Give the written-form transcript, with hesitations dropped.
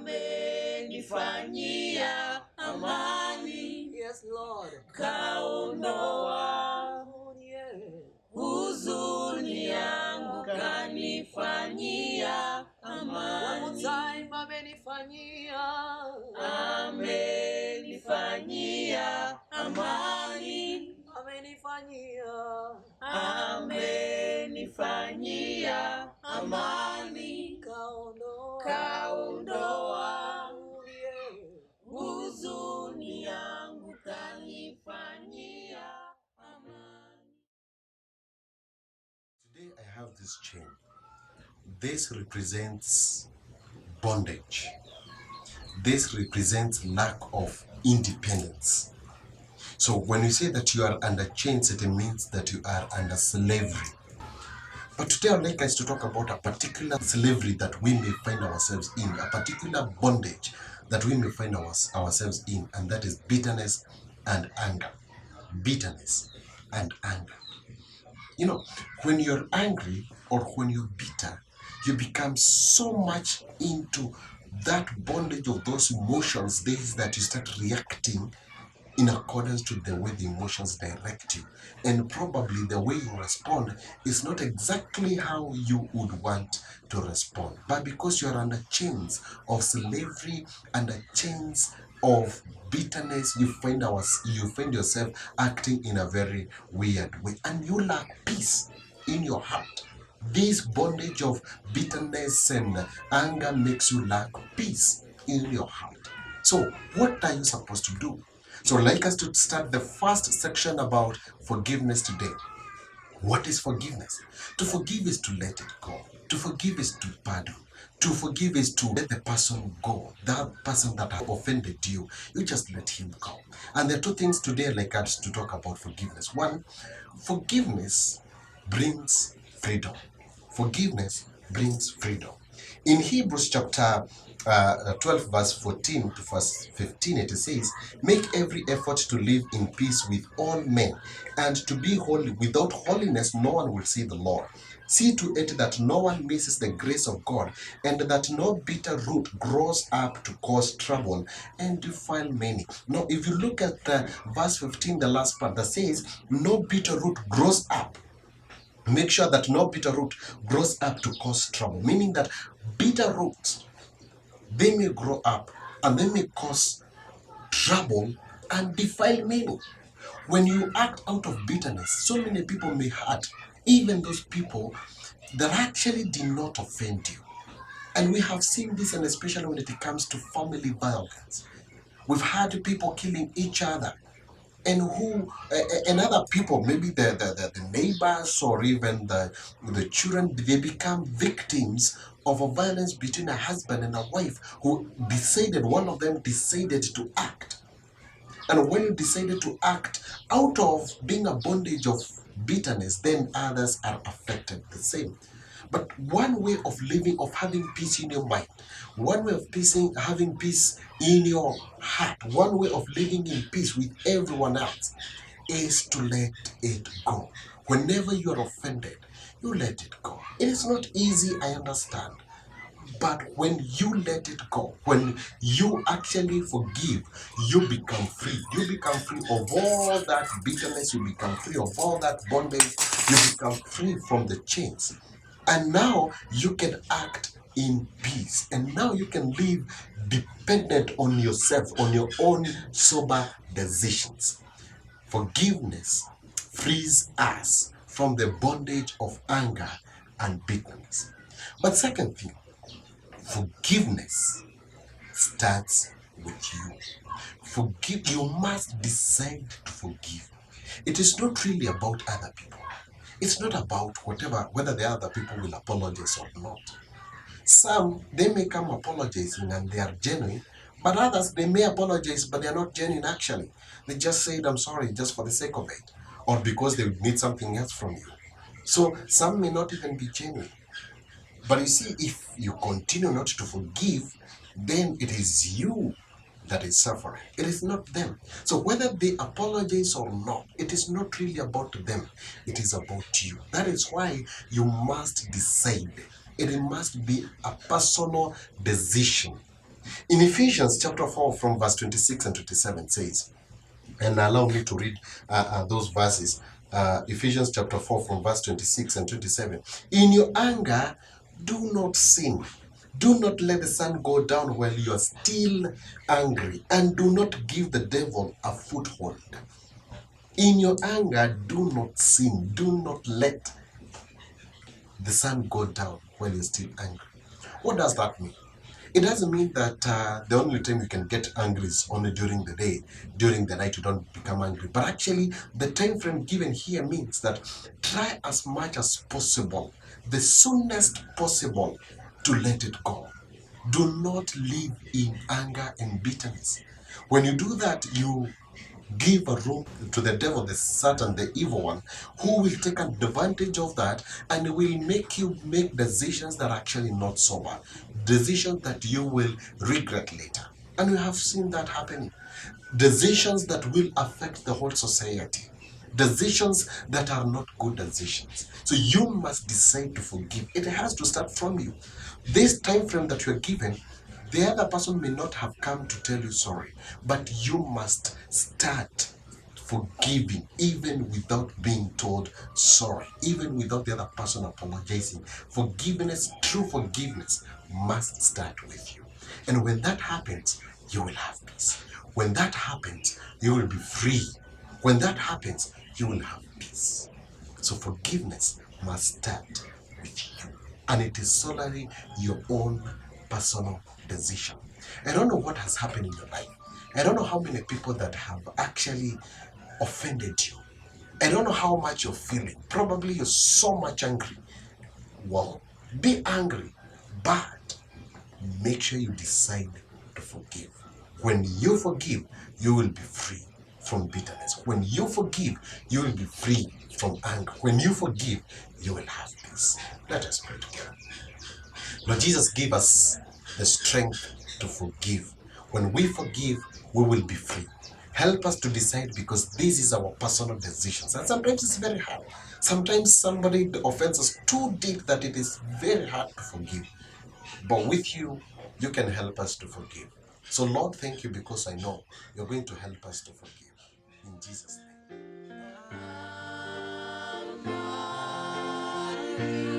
amenifanyia amani. Yes, Lord. Kaondoa huzuni yangu, kanifanyia amani. One more time, amenifanyia. Amenifanyia amani. Amenifanyia. Amenifanyia amani. Kaondoa huzuni yangu, kanifanyia amani. Today I have this chain. This represents bondage. This represents lack of independence. So when you say that you are under chains, it means that you are under slavery. But today I'd like us to talk about a particular slavery that we may find ourselves in, a particular bondage that we may find ourselves in, and that is bitterness and anger. Bitterness and anger. You know, when you're angry or when you're bitter, you become so much into that bondage of those emotions that you start reacting in accordance to the way the emotions direct you. And probably the way you respond is not exactly how you would want to respond. But because you are under chains of slavery, under chains of bitterness, you find yourself acting in a very weird way. And you lack peace in your heart. This bondage of bitterness and anger makes you lack peace in your heart. So what are you supposed to do? So I'd like us to start the first section about forgiveness today. What is forgiveness? To forgive is to let it go. To forgive is to pardon. To forgive is to let the person go. That person that has offended you, you just let him go. And there are two things today I'd like us to talk about forgiveness. One, forgiveness brings freedom. Forgiveness brings freedom. In Hebrews chapter 12 verse 14 to verse 15, it says, make every effort to live in peace with all men and to be holy. Without holiness no one will see the Lord. See to it that no one misses the grace of God, and that no bitter root grows up to cause trouble and defile many. Now if you look at verse 15, the last part that says no bitter root grows up, make sure that no bitter root grows up to cause trouble, meaning that bitter roots, they may grow up and they may cause trouble and defile many. When you act out of bitterness, so many people may hurt, even those people that actually did not offend you. And we have seen this, and especially when it comes to family violence. We've had people killing each other, and other people, maybe the neighbors or even the children, they become victims of a violence between a husband and a wife who decided, one of them decided to act. And when you decided to act out of being a bondage of bitterness, then others are affected the same. But one way of living, of having peace in your mind, one way of having peace in your heart, one way of living in peace with everyone else is to let it go. Whenever you are offended, you let it go. It is not easy, I understand. But when you let it go, when you actually forgive, you become free. You become free of all that bitterness. You become free of all that bondage. You become free from the chains. And now you can act in peace. And now you can live dependent on yourself, on your own sober decisions. Forgiveness frees us from the bondage of anger and bitterness. But second thing, forgiveness starts with you. You must decide to forgive. It is not really about other people. It's not about whether the other people will apologize or not. Some, they may come apologizing and they are genuine, but others, they may apologize, but they are not genuine actually. They just said, I'm sorry, just for the sake of it, or because they need something else from you. So some may not even be genuine. But you see, if you continue not to forgive, then it is you that is suffering. It is not them. So whether they apologize or not, it is not really about them. It is about you. That is why you must decide. It must be a personal decision In Ephesians chapter 4 from verse 26 and 27 says, and allow me to read those verses. Ephesians chapter 4 from verse 26 and 27. In your anger, do not sin. Do not let the sun go down while you are still angry, and do not give the devil a foothold. In your anger, do not sin. Do not let the sun go down while you're still angry. What does that mean? It doesn't mean that the only time you can get angry is only during the day. During the night, you don't become angry. But actually, the time frame given here means that try as much as possible, the soonest possible, to let it go. Do not live in anger and bitterness. When you do that, you give a room to the devil, the Satan, the evil one, who will take advantage of that and will make you make decisions that are actually not sober, decisions that you will regret later. And we have seen that happening. Decisions that will affect the whole society. Decisions that are not good decisions. So you must decide to forgive. It has to start from you. This time frame that you're given, the other person may not have come to tell you sorry, but you must start forgiving even without being told sorry, even without the other person apologizing. Forgiveness, true forgiveness, must start with you. And when that happens, you will have peace. When that happens, you will be free. When that happens, you will have peace. So forgiveness must start with you. And it is solely your own personal decision. I don't know what has happened in your life. I don't know how many people that have actually offended you. I don't know how much you're feeling. Probably you're so much angry. Well, be angry, but make sure you decide to forgive. When you forgive, you will be free from bitterness. When you forgive, you will be free from anger. When you forgive, you will have peace. Let us pray together. Lord Jesus, give us the strength to forgive. When we forgive, we will be free. Help us to decide, because this is our personal decisions. And sometimes it's very hard. Sometimes somebody offends us too deep that it is very hard to forgive. But with you, you can help us to forgive. So Lord, thank you, because I know you're going to help us to forgive. In Jesus' name.